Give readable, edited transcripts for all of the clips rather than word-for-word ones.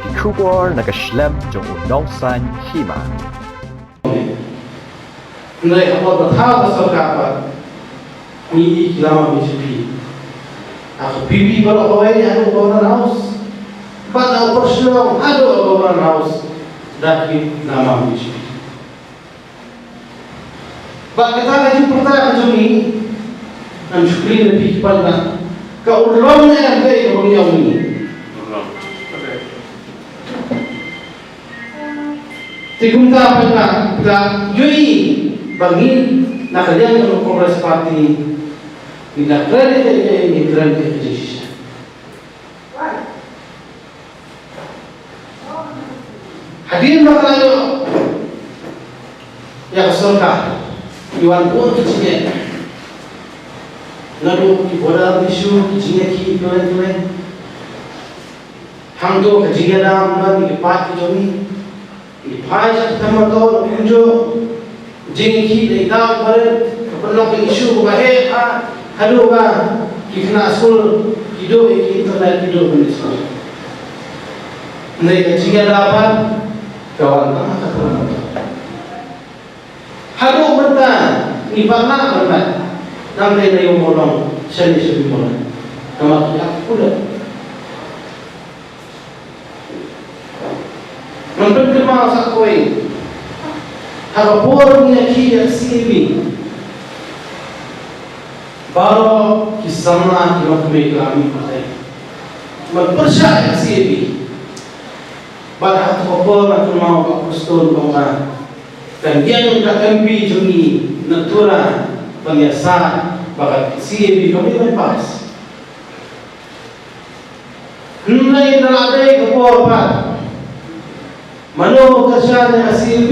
Kikubor nakaslem jong unongsan hima. Nai apa berthal sarkar ni kilama BJP. Aku PB kalau awalnya ada governor house, pada operasi ada governor house dari nama BJP. Bak kita lagi pertanyaan macam ni, nam syukri lebih kepada kau ulangnya yang baik orang yang ini. Tikumta apa kita yui bagi nak kalian yang Kongres Parti bila kredit ini kredit kerja. Hadir makanya yang serta Iwan pun kecilnya lalu ibadah isu kecilnya ki kalian hang tu kecilnya dalam di parti jami Ipai sama tahu kunjo jengki legal ber perlu ke isu bahe halu ba kena sul hidup internet hidup Malaysia. Nai kecingnya dapat kawan kawan. Halu benda ni pernah benda nampai dari umurong seni sebelum nama kita pula. Menurut kemal sakoi, harapor ni aki aksibi, baru kisahnya kita kami pakai. Berpercaya aksibi, barat harapor nak mau pakustun bangsa, dan dia yang MP juni natura pengiasan barat aksibi kami lepas. Hendak naladai kapor pak. Mano bekerja dengan CB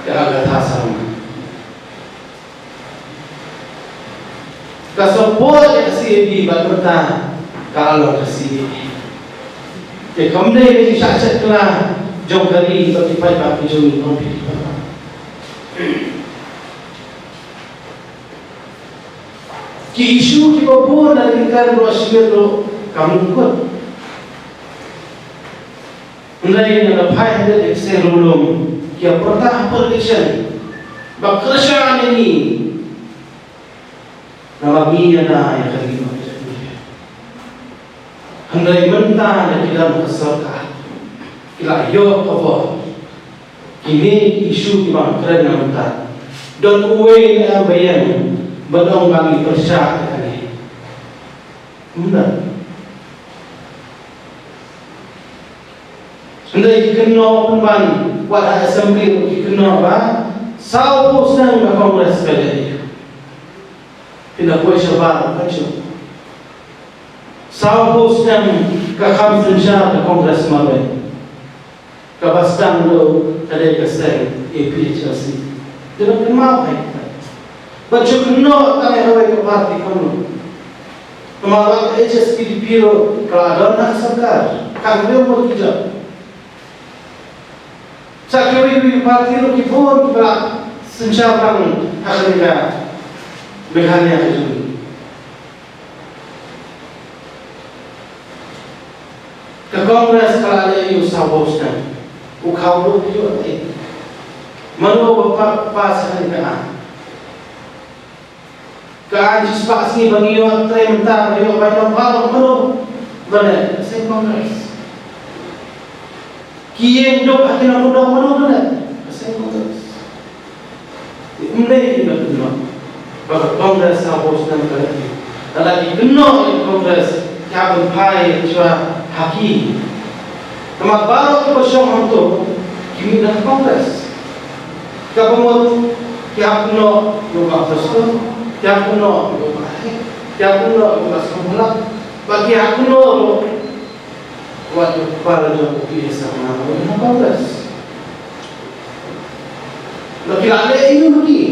ke agak tasam. Kasopor yang CB berkata kalau ke CB. Ke kemudian ini syarat kelah jom kali bagi pai jom kompeti. Ki isu ki popor dari kan Rusia tu kamu ikut. Mulai dengan lepas ada eksen rolong, kia pertah perlection, bekerjaan ini, nama ni ada yang kali ini. Hendak mentah dan tidak berserta, kita yo apa? Kini isu kita kena mentah. Dan uwe yang bayan, bedong kami percaya ini. Mudah. Hendak kena pemban buat assembly kena apa? Sau senang ke Kongres PDI. Tidak boleh sebab macam. Sau senang ke Kamsenja ke Kongres Mabel. Kabastang lo ada keseng APHRC. Tidak kenal baik. Baca kena tangan awak ke parti kamu. Kemarin HSPDP lo kalau ada nak serkar, kami mau tidak. Sakit parti lo kipun kita sencapang akhirnya berhanya itu. Ke Kongres kalau ada isu sabosnya, ukau lo juga ni. Mana bapa pasangan kena. Keanjis pasti bagi orang terima bagi orang banyak mana mana saya Kongres. Kian dok akhirnya mudah mana saya Kongres. Mulai kita kenal bahawa Kongres sabos dan kerja. Lagi kenal Kongres yang berpai cuma haki. Temat baru kita syam untuk kini dah Kongres. Kamu kiap no lupa terus, kiap no lupa, kiap no lupa semula. Bagi aku no waktu para jom biasa mana Kongres. Lagi ada ini lagi.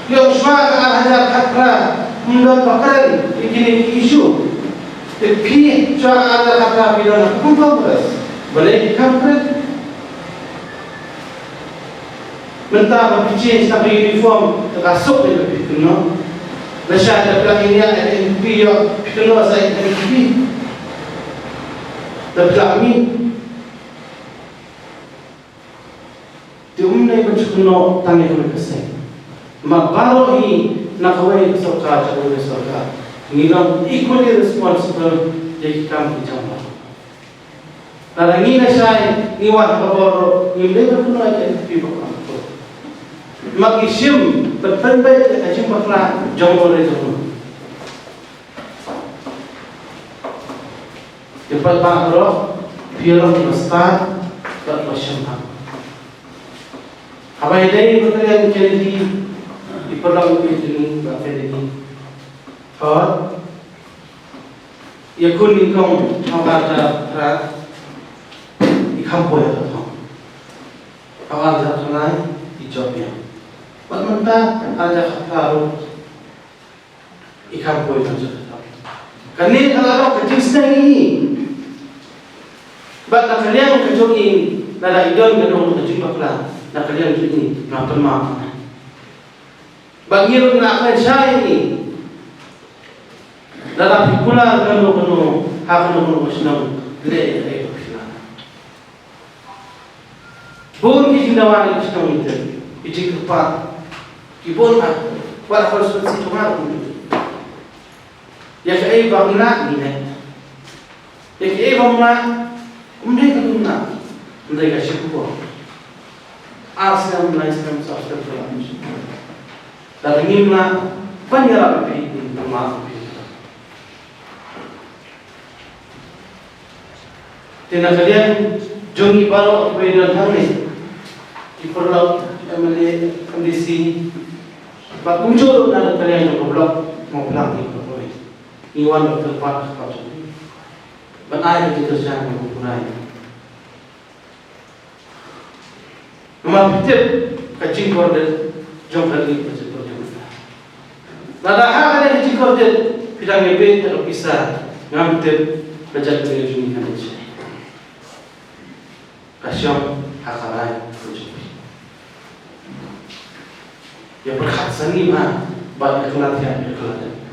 Yang semua ada kata mendapat pakaian ini isu. Tapi cuma ada kata bila nak Kongres, boleh Kongres. Mentah berbicara tentang uniform terkasut dia lebih kena. Malaysia ada pelang ini ada MP yang kena saya MP. kami diumnay bercukuno tangi kami keseng. Mabaro hi nakawai sarkar cakap sarkar. Ngiram equally responsible jadi kami jamba. Narangi na siya niwan kaboro ngilay bercukuno ay pipa kami. Mag-isim berpenbay ay bakla jombo rejono. Dapat bahro film besar dan masyarakat. Apa ini berkaitan jadi di perang ini berkaitan ini. Or, ia kuning kong awal dah ikam boya tu. Awal dah tunai di Jogja. Bagaimana ada karu ikam boya tu. Kini kalau kecil ini, bapak kalian kecil ini, nada idon gedung kecil bakla. Na kalian ini ngapain mah? Bagi lu nak saya ini, dalam pikulan kanu hak kanu musnam le ay pikulan. Bon ki jinawan ki musnam itu, iti kepa, kibon ah, wala harus si tomar pun. Ya kaya bangna ni ne, ya kaya bangna, umdai kanu umdai kasih kubo. Asam laisam sastra pelan. Dan inginlah penyerap ini termasuk itu. Tina kalian jongi baru pedan kami di perlau MLA kondisi. Bak muncul ada kalian yang goblok mau pulang di perlau ini. Iwan terpakai sepatu. Benar itu kerja yang mempunyai. Nama pitip kacing kordet jom lagi macam tu jom. Nada hal yang kacing kordet pidang lebih terpisah ngam pitip belajar kerja juni kan itu. Kasyam hakarai kerja. Ya berkat seni mah banyak kelatihan berkelatihan.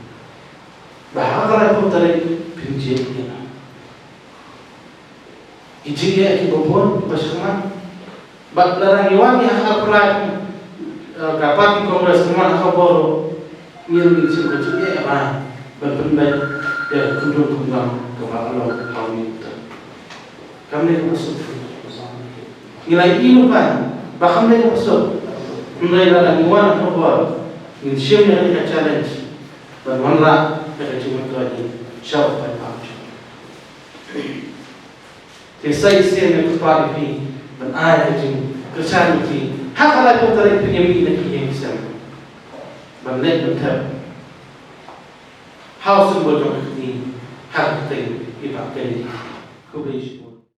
Bahakarai pun tarik pinjam ni. Ijia kibopon bersama. Bak larang iwan yang apply kapan di kongres kemana kaboro miru isi kecil apa berpendapat ya kunjung kembang kepala lo kami itu kami masuk nilai ilmu kan bahkan mereka masuk mulai larang iwan kaboro insyaallah mereka challenge bermanla mereka cuma tu aja siapa yang tahu kisah isi yang kepala ini ayat itu kesan itu hak Allah pun tarik penyemih lagi yang bisa bernet betul how sembol jom ini hak itu ibadah ini kubis